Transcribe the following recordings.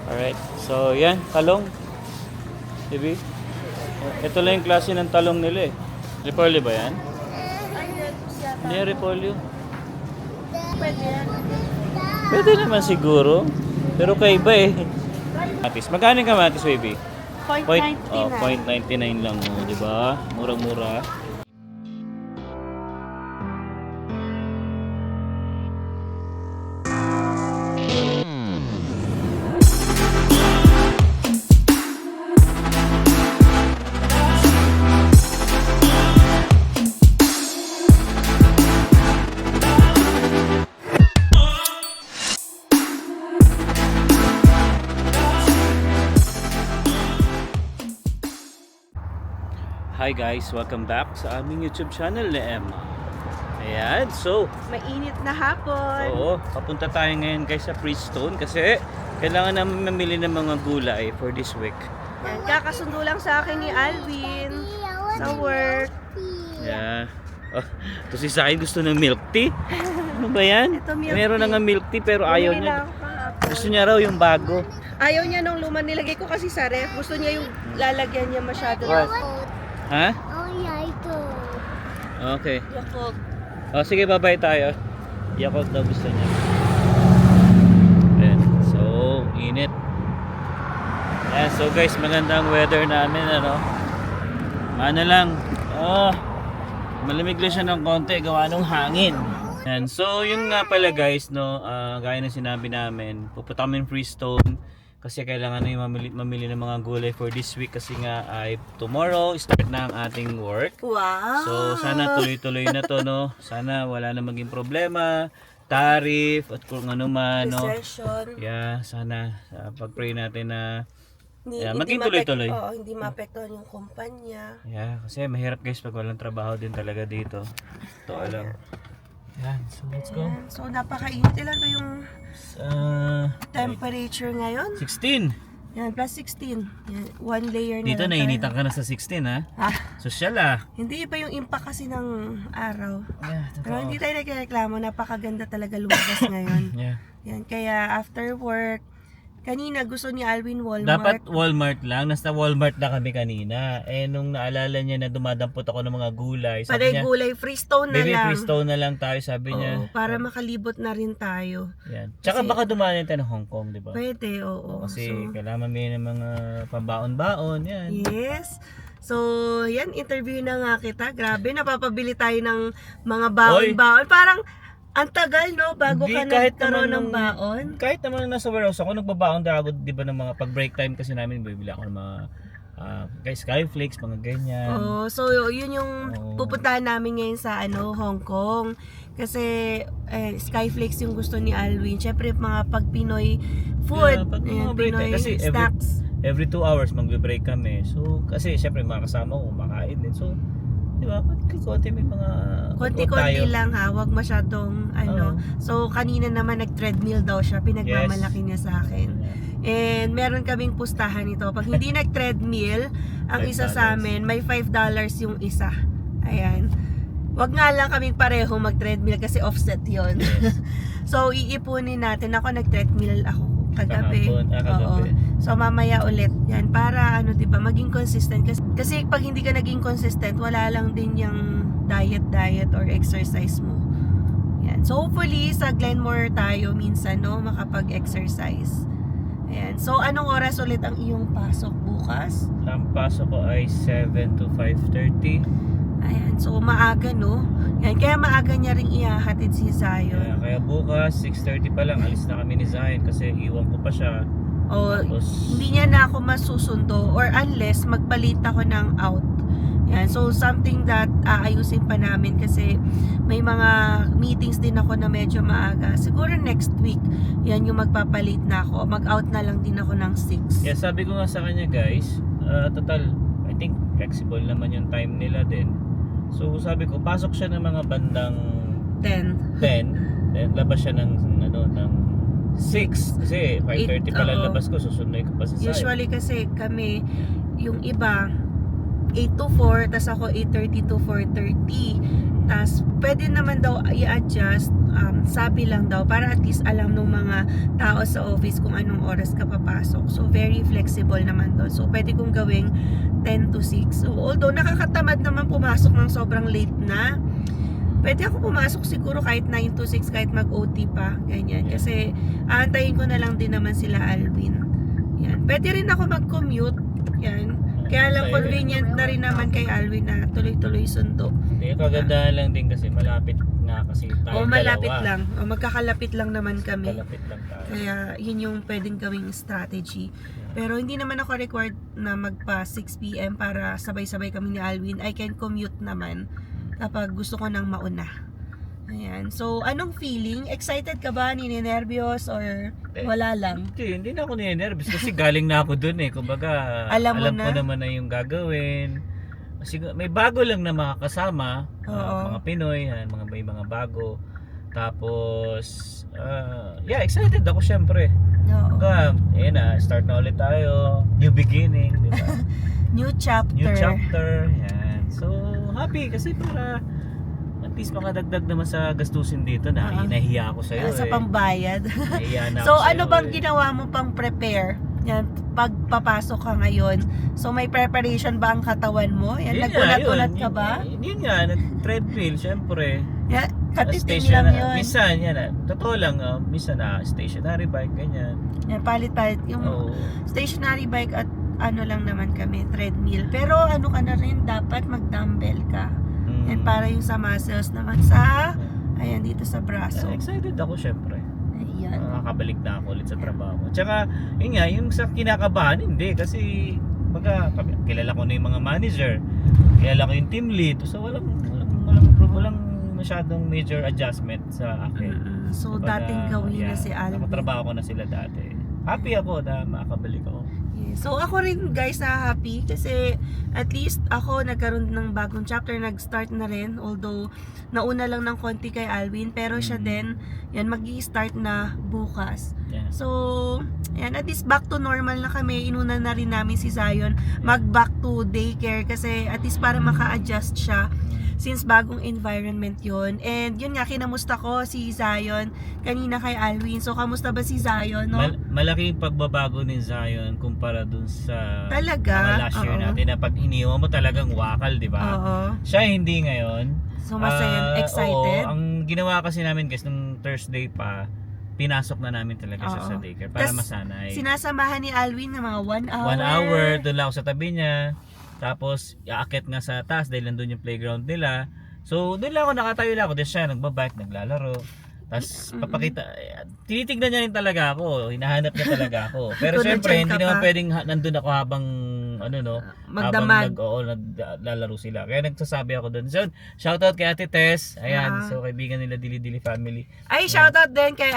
Alright, so yan, talong. Baby. Ito lang yung klase ng talong nila eh. Repolyo ba yan? Hindi yan repolyo. Pwede yan. Pwede naman siguro. Pero kaiba eh. Kamatis. Magkano yung kamatis, baby? 0.99. 0.99 lang, oh, di ba? Murang-mura. Hi guys, welcome back sa aming YouTube channel ni Emma. Ayan, so Mainit na hapon. oo, papunta tayo ngayon guys sa Freestone kasi kailangan namin mamili ng mga gulay for this week. Yan, kakasundo lang sa akin ni Alvin sa work. Yeah. Oh, to si Sain gusto ng milk tea. Ano ba yan? Ito milk Meron na tea. nga milk tea pero ayaw Bumili niya. lang ako kahapon. Gusto niya raw yung bago. Ayaw niya nung luma, nilagay ko kasi sa ref. Gusto niya yung lalagyan niya masyado. What? Ha? Oh yeah, ito. Okay. Yakult. Oh, sige, babay tayo. Yakult daw gusto niya. Ayan. So, init. Ayan. So guys, magandang weather namin, ano. Ano lang. Oh, malamig lang siya ng konti. Gawa ng hangin. Ayan. So, yun nga pala guys, no. Gaya na sinabi namin. Pupunta kami ng Freestone. Kasi kailangan na yung mamili ng mga gulay for this week. Kasi nga ay tomorrow, start na ang ating work. Wow. So, sana tuloy-tuloy na to, no? Sana wala na maging problema, tariff, at kung ano man, no? Recession. Yeah, sana pag-pray natin na Hindi, yeah, maging tuloy-tuloy. Oo, hindi maapektuhan yung kumpanya. Yeah, kasi mahirap guys pag walang trabaho din talaga dito. Ito alam. Yan, so let's go. Yan. So, napakainit. Ilan ba yung temperature ngayon? 16. Yan, plus 16. Yan, one layer na Dito lang nainitan tayo. ka na sa 16, ha? Ah, Social, ah. hindi iba yung impact kasi ng araw. Yeah, Pero hindi tayo nagreklamo, napakaganda talaga lumabas ngayon. Yeah. Yan, kaya after work, kanina gusto ni Alvin Dapat Walmart. Walmart lang. Nasa Walmart na kami kanina. Eh, nung naalala niya na dumadampot ako ng mga gulay, sabi Paday niya, gulay, Freestone na baby, lang. Freestone na lang tayo, sabi niya. Oo, para makalibot na rin tayo. Yan. Tsaka Kasi- baka dumanin tayo ng Hong Kong, di ba? Pwede, oo. Kasi So, kailangan mamili ng mga pambaon-baon, yan. yes. So, yan, interview na nga kita. Grabe, napapabili tayo ng mga baon-baon. Parang, ang tagal, no? Bago Hindi, ka kahit nagkaroon naman ng baon. Kahit naman nasa warehouse ako, nagbabaon talaga, di ba, ng mga pag-break time kasi namin, bibili ako ng mga guys, Skyflakes, mga ganyan. Oh, so yun yung Oo. pupuntahan namin ngayon sa Hong Kong. Kasi Skyflakes yung gusto ni Alwin. Syempre mga pag Pinoy food, Yeah, pag mga ayan, break Pinoy time. Kasi snacks. Every 2 hours magbe-break kami. So, kasi syempre mga kasama ko kumakain din. So, di ba, konti may mga Konti-konti tayo. lang ha, wag masyadong ano. Oo. So kanina naman nag-treadmill daw siya, pinagmamalaki niya sa akin. And meron kaming pustahan ito. Pag hindi nag-treadmill, ang isa sa $5. amin, may $5 yung isa. Ayan. Wag nga lang kaming pareho mag-treadmill kasi offset yon. Yes. So iipunin natin. Ako nag-treadmill ako kagabi. Kahapon, kagabi. Oo. So mamaya ulit. Yan para ano 'di ba, maging consistent kasi pag hindi ka naging consistent, wala lang din yung diet or exercise mo. Yan. So hopefully sa Glenmore tayo minsan no makapag-exercise. Ayan. So anong oras ulit ang iyong pasok bukas? Ang pasok ko ay 7 to 5:30. Ayan. So maaga no. Yan. Kaya maaga niya ring ihahatid si Zion. Kaya bukas 6:30 pa lang alis na kami ni Zion kasi iwan ko pa siya. O Tapos hindi niya na ako masusundo or unless magpalit ako ng out. Yan. So something that aayusin pa namin kasi may mga meetings din ako na medyo maaga. Siguro next week, yan yung magpapalit na ako. Mag-out na lang din ako ng 6. yeah, sabi ko nga sa kanya guys, total I think flexible naman yung time nila din. So sabi ko pasok siya ng mga bandang 10. 10, then labas siya ng 6 kasi 5:30 pa lang Oo. labas ko, susunod ko pa si Zion. Usually kasi kami, yung iba, 8 to 4, tas ako 8:30 to 4:30. Tas pwede naman daw i-adjust, sabi lang daw para at least alam ng mga tao sa office kung anong oras ka papasok. So very flexible naman doon. So pwede kong gawing 10 to 6. So although nakakatamad naman pumasok ng sobrang late na, pwede ako pumasok siguro kahit 9 to 6, kahit mag-OT pa, ganyan. Kasi aantayin ko na lang din naman sila Alvin. Yan. Pwede rin ako mag-commute. Yan. Kaya lang convenient na rin naman kay Alvin na tuloy-tuloy sundo. Hindi, kagandahan lang din kasi malapit nga kasi tayo Malapit dalawa. lang. O magkakalapit lang naman kami. Malapit lang tayo. Kaya yun yung pwedeng gawing strategy. Pero hindi naman ako required na magpa 6 PM para sabay-sabay kami ni Alvin. I can commute naman kapag gusto ko nang mauna. Ayan. So, anong feeling? Excited ka ba? Ninenervyos or wala lang? Hindi na ako ninenervous kasi galing na ako dun eh. Kumbaga, Alam mo ko na? naman na yung gagawin. Kasi may bago lang na makakasama, Oo. mga Pinoy, may mga bago. Tapos, yeah, excited ako syempre. Oo. Start na ulit tayo. New beginning, di ba? New chapter. New chapter. Yan. So, happy kasi para at least makadagdag naman sa gastusin dito na nahiya ako sa'yo Sa pambayad. Nahiya na So, ako sa'yo ano bang ginawa mo pang prepare? Yan, pag papasok ka ngayon. So, may preparation ba ang katawan mo? Yan, nagulat-ulat ka ba? Yun nga, treadmill, syempre. Yan, katiting lang yun. Minsan, totoo lang, minsan stationary bike, ganyan. Yan, palit-palit. Yung stationary bike at ano lang naman kami, treadmill. Pero ano ka na rin, dapat mag-dumbbell ka. Yan, para yung sa muscles naman sa, ayan, dito sa braso. Excited ako, syempre. Ayan. Makakabalik na ako ulit sa trabaho. Tsaka, yun nga, yung sa kinakabahan, hindi. Kasi, kilala ko na yung mga manager. Kilala ko yung team lead. So, walang masyadong major adjustment sa akin. So, dating gawin na si Alvin. Nakatrabaho ko na sila dati. Happy ako na makakabalik ako. So ako rin guys na happy kasi at least ako nagkaroon ng bagong chapter, nag-start na rin, although nauna lang ng konti kay Alvin, pero siya din yan magi-start na bukas. So yan, at least back to normal na kami. Inuna na rin namin si Zion mag back to daycare kasi at least para maka-adjust siya since bagong environment yon. And yun nga, kinamusta ko si Zion kanina kay Alvin. So kamusta ba si Zion, no? Malaking pagbabago ni Zion kumpara dun sa Talaga? mga last year natin na pag iniwan mo talagang wakal, di ba? Oo. Siya hindi ngayon. So masaya, excited? Oo, ang ginawa kasi namin guys nung Thursday pa, pinasok na namin talaga siya sa daycare para masanay. Sinasamahan ni Alvin ng mga 1 hour. 1 hour, doon lang ako sa tabi niya. Tapos, iaakit nga sa taas dahil nandun yung playground nila. So, doon lang ako, nakatayo lang ako. Doon siya, nagbabike, naglalaro. Tapos, tinitignan niya rin talaga ako. Hinahanap niya talaga ako. Pero syempre, hindi naman pwedeng nandun ako habang, magdamag. Naglalaro sila. Kaya nagsasabi ako doon. So, shoutout kay Ate Tess. Ayan, so kaibigan nila Dili-Dili family. Ay, shoutout din kay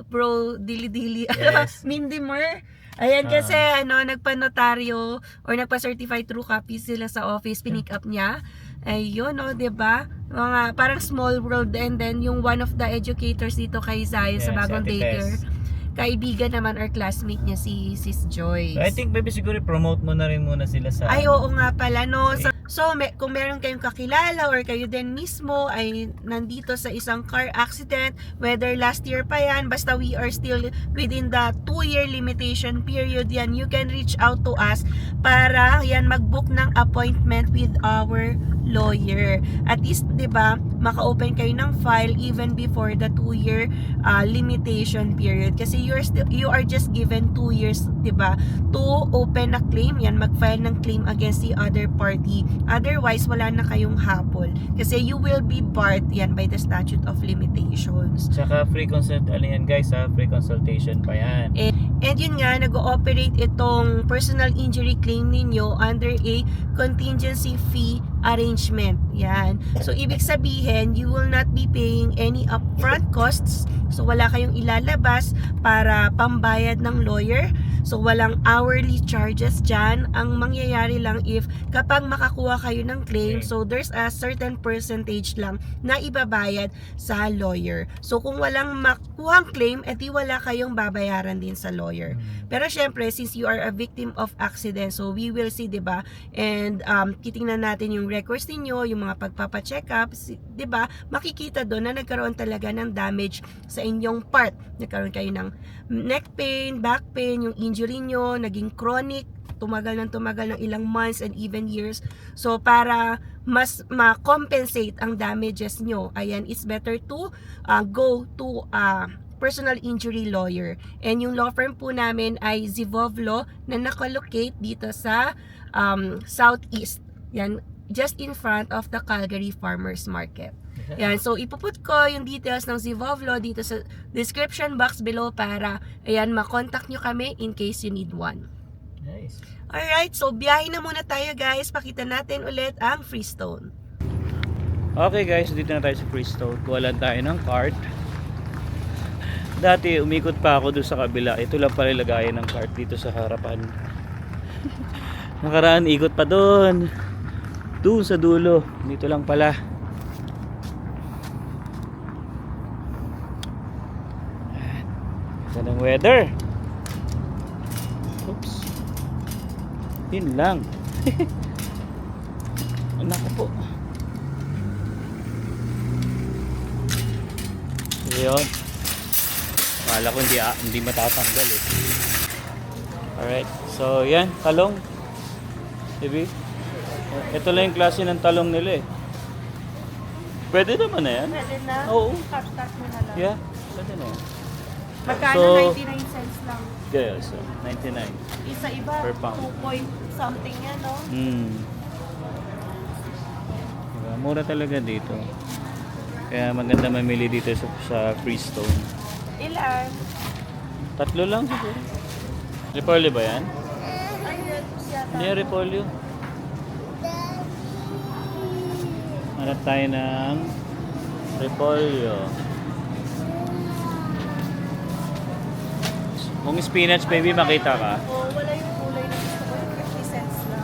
bro Dili-Dili. Yes. Mindy Moore. Ayan kasi nagpa-notaryo or nagpa-certified true copy sila sa office, pinick up niya. Ayun, 'di ba? Mga parang small world. And then yung one of the educators dito kay Zion sa bagong daycare, kaibigan naman or classmate niya si Sis Joyce. So, I think maybe siguro promote mo na rin muna sila sa... Ay, oo nga pala, no? So kung meron kayong kakilala or kayo din mismo ay nandito sa isang car accident, whether last year pa yan, basta we are still within the 2-year limitation period yan, you can reach out to us para yan mag-book ng appointment with our lawyer. At least, 'di ba, maka-open kayo ng file even before the 2-year limitation period kasi you are just given 2 years, 'di ba, to open a claim, yan mag-file ng claim against the other party. Otherwise, wala na kayong habol kasi you will be barred yan by the statute of limitations. Saka free free consultation pa yan. And yun nga, nag-ooperate itong personal injury claim ninyo under a contingency fee arrangement. Yan. So, ibig sabihin, you will not be paying any upfront costs. So, wala kayong ilalabas para pambayad ng lawyer. So walang hourly charges dyan. Ang mangyayari lang if kapag makakuha kayo ng claim, so there's a certain percentage lang na ibabayad sa lawyer. So kung walang makuhang claim, edi wala kayong babayaran din sa lawyer. Pero syempre, since you are a victim of accident, so we will see, 'di ba? And titingnan natin yung records ninyo, yung mga pagpapa-check up, 'di ba? Makikita doon na nagkaroon talaga ng damage sa inyong part. Nagkaroon kayo ng neck pain, back pain, yung injury nyo naging chronic, tumagal ng ilang months and even years. So para mas ma-compensate ang damages nyo, ayan, it's better to go to personal injury lawyer. And yung law firm po namin ay Zivov Law na nakalocate dito sa Southeast. Yan, just in front of the Calgary Farmers Market. Yan, so ipuput ko yung details ng Zivov Law dito sa description box below para ayan, makontak nyo kami in case you need one. Nice. Alright, so biyahe na muna tayo guys. Pakita natin ulit ang Freestone. Okay guys, dito na tayo sa Freestone. Kuwalan tayo ng cart. Dati umikot pa ako doon sa kabila. Ito lang pala lagayan ng cart dito sa harapan. Nakaraan ikot pa doon. Doon sa dulo. Dito lang pala. Ganda ng weather. Oops. Yun lang. Anak ko po. Yun. Akala ko hindi matatanggal eh. Alright. So yan, talong. Dibi? Ito lang yung klase ng talong nila eh. Pwede naman na yan. Pwede na? Oo. Cut mo na lang. Yeah, pwede na yan. Magkano? So, 99 cents lang. Yeah, so 99. Isa iba, Per pound. 2 point something yan, no? Diba? Mura talaga dito. Kaya maganda mamili dito sa Freestone. Ilan? 3 lang siguro. Repolyo ba yan? Ayun, yata. Hindi yan repolyo. Hanap tayo ng repolyo. Kung spinach baby makita ka. Oh, wala yung kulay na gusto ko. 50 cents lang.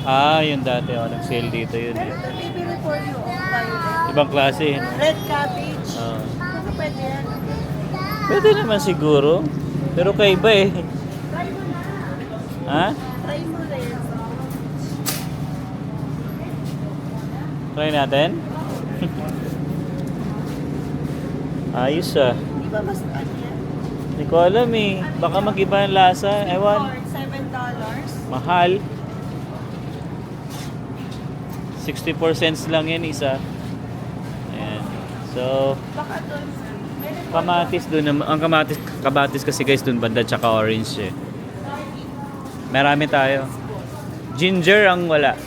Ah, yun dati. Oh, nag-sale dito yun. Pero ito, baby repolyo. Oh, violet. Ibang klase. Red cabbage. Oh. Ano pwede yan? Pwede naman siguro. Pero kaiba eh. Try mo na. Ha? Try mo rin. Try natin? Ayos ah. Di ba mas ano yan? Hindi ko alam eh. Baka mag-iba ang lasa. Ewan. Or $7. Mahal. 64 cents lang yan isa. Ayan. So, Baka doon. Meron kamatis doon. Ang kamatis kasi guys doon banda tsaka orange eh. Marami tayo. Ginger ang wala.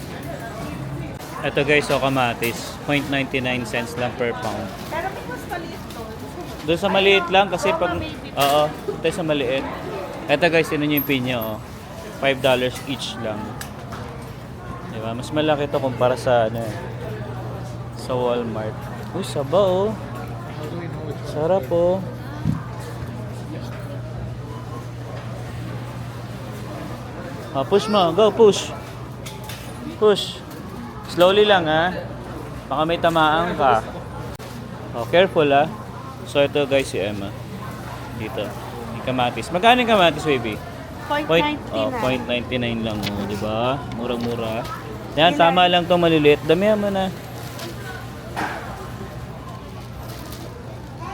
Ito guys, so kamatis. 0.99 cents lang per pound. Pero may mas maliit doon. Doon sa maliit lang kasi pag... Oo, ito sa maliit. Ito guys, yun yung pinya oh. $5 each lang. Diba? Mas malaki to kumpara sa ano eh, sa Walmart. Uy, saba oh. Sarap oh. Push mo. Go, push. Push. Slowly lang ha. Baka may tamaan ka. Oh, careful ha. So ito guys si Emma. Dito. Yung kamatis. Magkano yung kamatis, baby? 0.99 lang oh, di ba? Murang-mura. Yan, tama lang 'tong maliliit. Damihan mo na.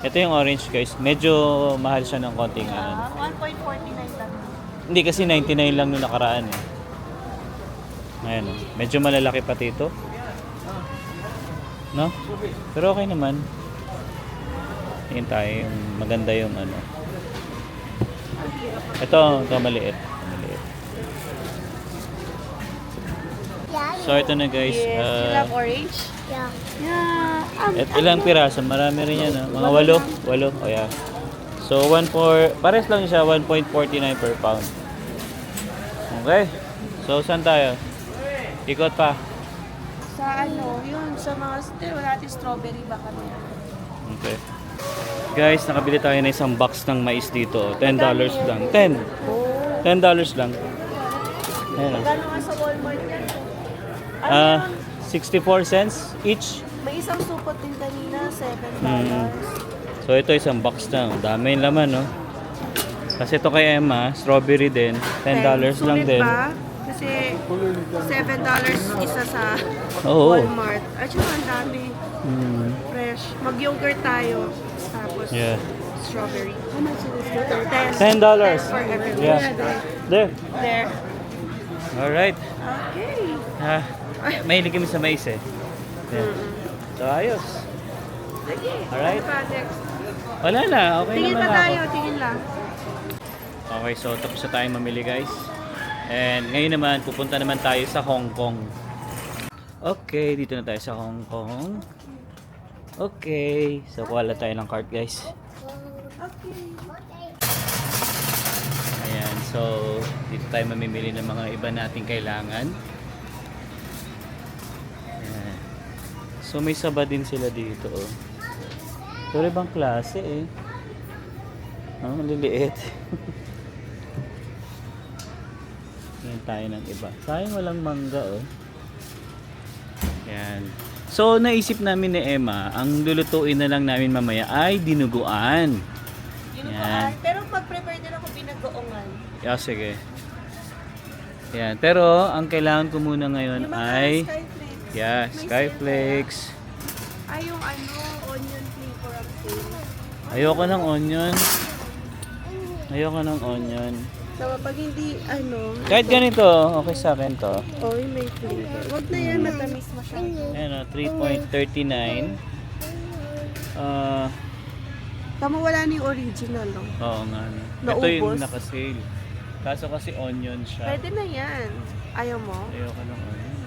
Ito yung orange guys. Medyo mahal siya ng konting ano. 1.49 lang. Hindi kasi 99 lang nung nakaraan eh. Ayan oh. Medyo malalaki pati ito. No? Pero okay naman. Tingin tayo yung maganda yung ano. Ito maliit. Maliit. So ito na guys. Yes, you love orange? Yeah. Yeah. Ilang piraso? Marami rin yan. Mga 8. 8. Oh yeah. So pares lang siya 1.49 per pound. Okay. So saan tayo? Ikot pa. Sa ano, yun, sa mga wala natin strawberry ba kami? Okay. Guys, nakabili tayo ng isang box ng mais dito. $10 lang. 10. Oh. $10 lang. Ayan. Magkano nga sa Walmart yan? Ah, 64 cents each. May isang supot din kanina, $7. So ito isang box na. Ang dami yung laman, no? Kasi ito kay Emma, strawberry din. $10 lang Sulit din. ba? Kasi $7 isa sa Oo. Walmart. At saka ang dami. Mm. Fresh. Mag-yogurt tayo. Tapos Yeah. strawberry. How much is this? $10. For everyone. Yeah. There. There. Alright. Okay. Ah, mahilig kami sa mais eh. Yeah. So ayos. Sige. Alright. Ano pa next? Wala na. Okay Tingin naman pa ako. tayo. Tingin lang. Okay, so tapos na tayo mamili guys. And ngayon naman, pupunta naman tayo sa Hong Kong. Okay, dito na tayo sa Hong Kong. Okay, so kuha lang tayo ng cart guys. Okay. Ayan, so dito tayo mamimili ng mga iba nating kailangan. Ayan. So may saba din sila dito oh. Pero ibang klase eh. Ah, maliliit. Yan tayo ng iba. Sayang walang mangga oh. Yan. So naisip namin ni Emma, ang lulutuin na lang namin mamaya ay dinuguan. Dinuguan. Pero pag-prepare din ako binagoongan. Yeah, sige. Yan. Pero ang kailangan ko muna ngayon Yung mga ay skyflakes. yeah, May skyflakes. Ay, yung ano, onion flavor ang sale. Ayoko ng onion. Ayoko ng onion. So, pag hindi, ano, Kahit ganito, okay sa akin to. oy, may flavor. Huwag na yan, matamis masyado. Ayan o, 3.39. Tama, wala na yung original, no? Oo nga. No. Ito Naubos. yung naka-sale. Kaso kasi onion siya. Pwede na yan. Ayaw mo? Ayoko ng onion.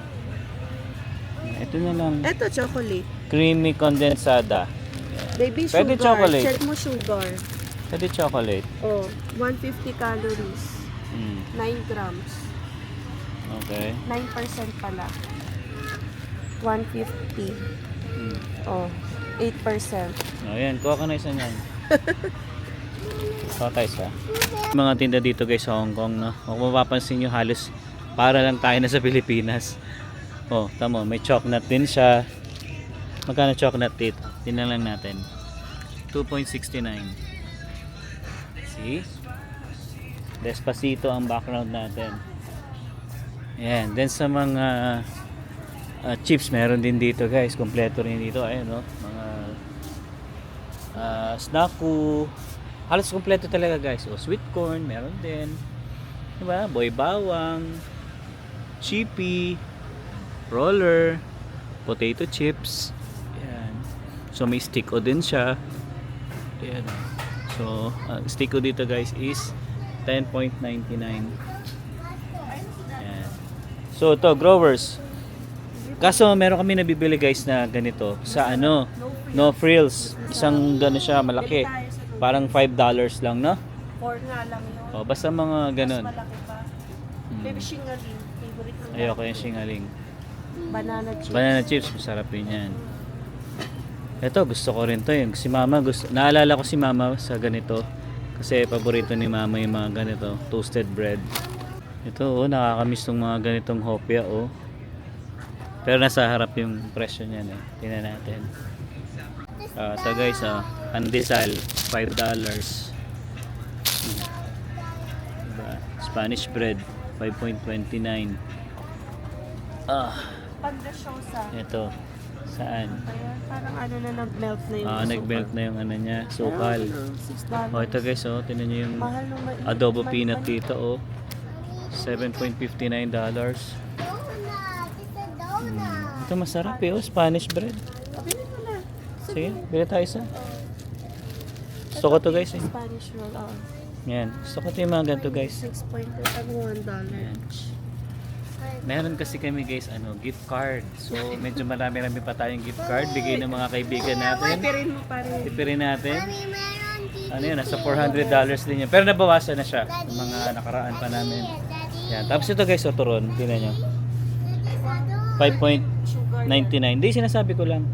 Ito na lang. Eto, chocolate. Creamy condensada. Baby sugar. Pwede chocolate. Check mo sugar. Pwede chocolate. Oh, 150 calories. Mm. 9 grams. Okay. 9% pala. 150. Mm. Oh, 8%. O yan, kuha ka na isa niyan. Kuha tayo isa. Mga tinda dito guys sa Hong Kong, no? Kung mapapansin nyo, halos para lang tayo na sa Pilipinas. Oh, tamo, may chocolate din siya. Magkano chocolate dito? Tingnan lang natin. 2.69. See? Despacito ang background natin. Ayan. Then sa mga chips, meron din dito guys. Kompleto rin dito. Ayan, no? Mga snacku. Halos kompleto talaga guys. O, sweet corn, meron din. Diba? Boy bawang. Chippy. Roller. Potato chips. Ayan. So may stick-o din siya. Ayan. So, stick-o dito guys is 10.99. Ayan. So, ito, growers. Kaso, meron kami nabibili guys na ganito. Sa ano? No frills. Isang gano'n siya, malaki. Parang $5 lang, no? 4 nga lang yun. O, basta mga ganun. Mas malaki pa. Baby shingaling. Favorite ng Ayoko yung singaling. banana chips. Banana chips, masarap din yan. Ito, gusto ko rin to. Yung si mama, naalala ko si mama sa ganito. Kasi paborito ni mama yung mga ganito. Toasted bread. Ito, oh, nakakamiss tong mga ganitong hopya, oh. Pero nasa harap yung presyo niyan, eh. Tingnan natin. Ito guys, pandesal, $5. Diba? Spanish bread, 5.29. Pandesyosa. Ito. Saan? Ayan, parang ano na nag-melt na yung Nag-melt na yung ano niya, sukal. $6. Oh, ito guys, oh, tingnan niyo yung Mahal nung adobo peanut dito, oh. $7.59. Ito masarap eh, oh, Spanish bread. Pabili mo na. Sige, bili tayo isa. Gusto ko to guys, eh. Spanish roll. Yan, gusto ko to yung mga ganito guys. 6.1 $1. Yan. Meron kasi kami guys, gift card. So, medyo marami-rami pa tayong gift card. Bigay ng mga kaibigan natin. Pipirin mo pa rin. Pipirin natin. Ano yun, nasa $400 din yun. Pero nabawasan na siya. Yung mga nakaraan pa namin. Yan. Tapos ito guys, Turon. Tingnan nyo. 5.99. Hindi, sinasabi ko lang.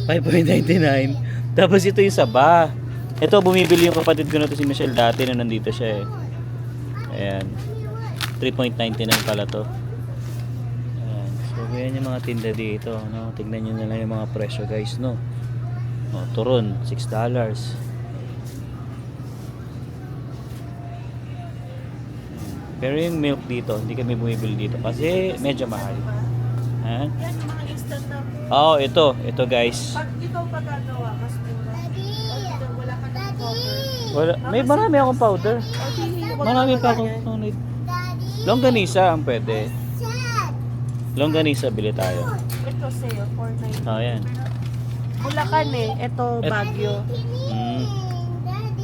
5.99. Tapos ito yung saba. Ito, bumibili yung kapatid ko na to si Michelle dati na nandito siya eh. Ayan. 3.99 pala to. Ayan. So, yan yung mga tinda dito. No? Tignan nyo na lang yung mga presyo guys. No? O, turon, $6. Pero yung milk dito, hindi kami bumibili dito kasi medyo mahal. Ha? Yan yung mga instant na food. Oh, ito guys. Pag ikaw pagkagawa, mas mura. Pag ikaw wala ka ng powder. May marami akong powder. Marami pa akong longganisa ang pwede. Longganisa bili tayo. Ito sa'yo, $4.99. Oh, yan. Bulacan eh. Ito, Baguio.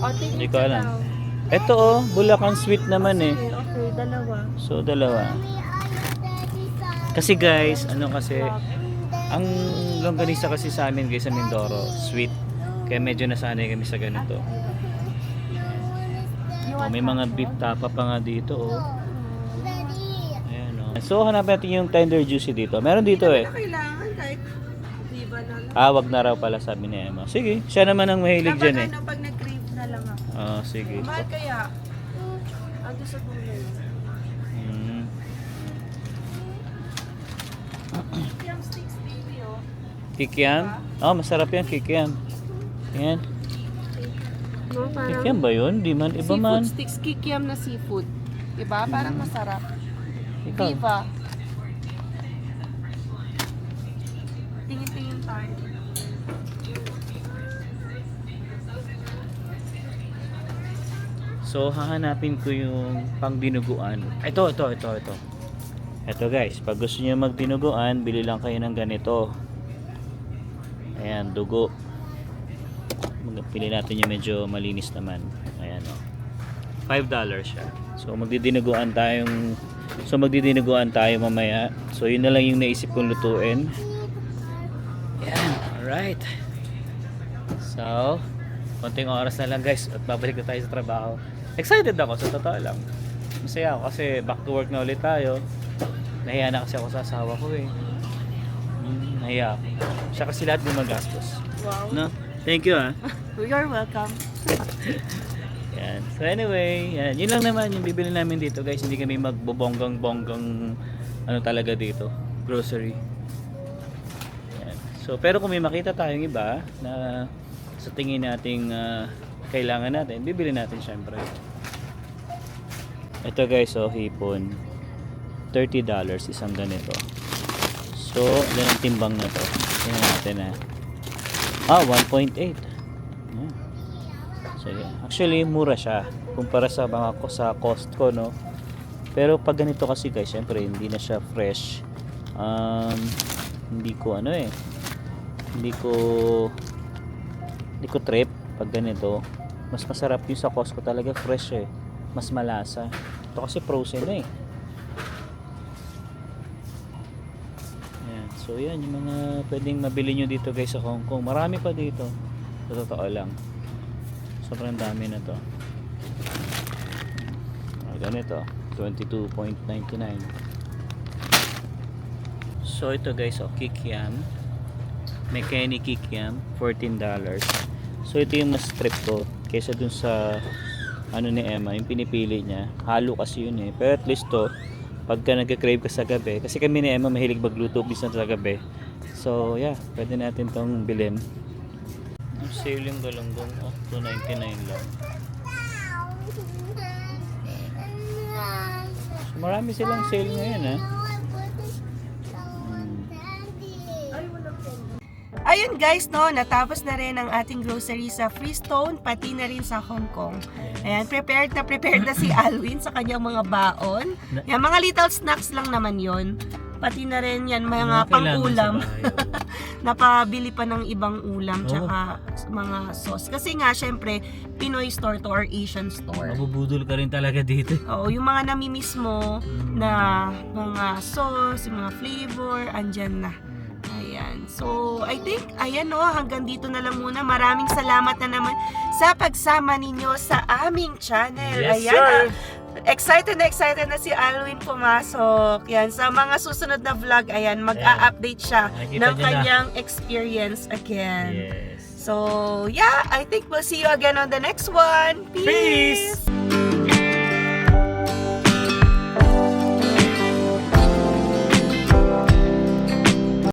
O, Hindi ko alam. Ito oh, Bulacan sweet naman eh. Okay, dalawa. So, dalawa. Kasi guys, ang longganisa kasi sa amin guys sa Mindoro, sweet. Kaya medyo nasanay kami sa ganito. Oh, may mga beef tapa pa nga dito oh. Ayan oh. So, hanapin natin yung tender juicy dito. Meron dito eh. Kailangan kahit diba na lang. Wag na raw pala sabi ni Emma. Sige, siya naman ang mahilig dyan eh. Kapag pag nag-crave na lang ako. Sige. Mahal kaya? Ando sa tulay. Kikiam sticks, baby, oh. Kikiam? Oh, masarap yan, kikiam. Yan. No, parang Kikiam ba yun? Di man, iba seafood man. sticks, kikiam na seafood. Diba? Parang masarap. Ikaw. Viva. Tingin-tingin tayo. So, hahanapin ko yung pangdinuguan. Ito. Ito guys, pag gusto niyo magdinuguan, bili lang kayo ng ganito. Ayan, dugo. Pili natin yung medyo malinis naman. Ayan o. $5 siya. So, magdidinuguan tayo mamaya. So, yun na lang yung naisip kong lutuin. Ayan, alright. So, konting oras na lang guys at babalik na tayo sa trabaho. Excited ako, sa totoo lang. Masaya ako kasi back to work na ulit tayo. Nahiya na kasi ako sa asawa ko eh. Nahiya ako. Siya kasi lahat gumagastos. Wow. No? Thank you ah. You're welcome. Yan. So anyway, yan. Yun lang naman yung bibili namin dito guys. Hindi kami magbobonggang-bonggang talaga dito. Grocery. Yan. So pero kung may makita tayong iba na sa tingin nating kailangan natin, bibili natin syempre. Ito guys, hipon. $30 isang ganito. So, ilan ang timbang na to? Tingnan natin ha. 1.8. So, actually, mura siya. Kumpara sa mga sa Costco, no? Pero pag ganito kasi guys, syempre, hindi na siya fresh. Hindi ko hindi ko trip pag ganito. Mas masarap yung sa Costco talaga, fresh eh. Mas malasa. Ito kasi frozen na eh. Ayan. So yan, yung mga pwedeng mabili nyo dito guys sa Hong Kong. Marami pa dito. Sa totoo lang. Sobrang dami na to. Ganito, 22.99. So ito guys, kikiam. Mechanic kikiam, $14. So ito yung mas trip ko kaysa dun sa ni Emma, yung pinipili niya. Halo kasi yun eh. Pero at least to, pagka nagka-crave ka sa gabi, kasi kami ni Emma mahilig magluto bisan sa gabi. So yeah, pwede natin tong bilhin. Sale yung galunggong, $2.99 lang. So, marami silang sale ngayon Ayun guys, no, natapos na rin ang ating grocery sa Freestone, pati na rin sa Hong Kong. Ayan, prepared na si Alwin sa kanyang mga baon. Yan, mga little snacks lang naman yon. Pati na rin yan, mga pang-ulam. Napabili pa ng ibang ulam, tsaka mga sauce. Kasi nga, syempre, Pinoy store to or Asian store. Mabubudol ka rin talaga dito. Oo, yung mga namimiss mo na mga sauce, yung mga flavor, andyan na. Ayan. So, I think, ayan no, hanggang dito na lang muna. Maraming salamat na naman sa pagsama ninyo sa aming channel. Yes, ayan, sir! Excited na si Alwin pumasok. Yan, sa mga susunod na vlog, ayan, mag-a-update siya ng kanyang experience again. Yes. So, yeah, I think we'll see you again on the next one. Peace!